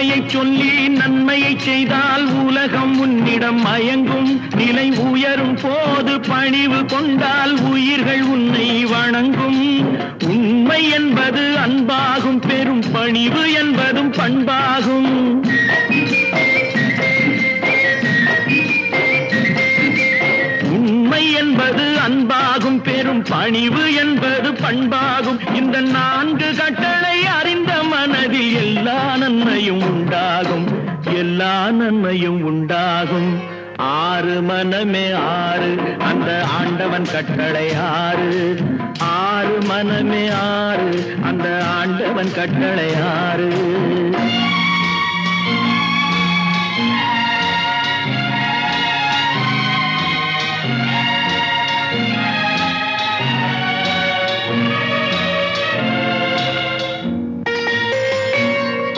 உண்மையை சொல்லி நன்மையை செய்தால் உலகம் உன்னிடம் மயங்கும். நிலை உயரும் போது பணிவு கொண்டால் உயிர்கள் உன்னை வணங்கும். உண்மை என்பது அன்பாகும், பெரும் பணிவு என்பதும் பண்பாகும். உண்மை என்பது அன்பாகும், பெரும் பணிவு என்பது பண்பாகும். இந்த 4 கட்டளை அறிந்த மனதில் எல்லா நன்மையும் உண்டாகும், எல்லா நன்மையும் உண்டாகும். 6 மனமே 6, அந்த ஆண்டவன் கட்டளை 6. 6 மனமே 6, அந்த ஆண்டவன் கட்டளை 6.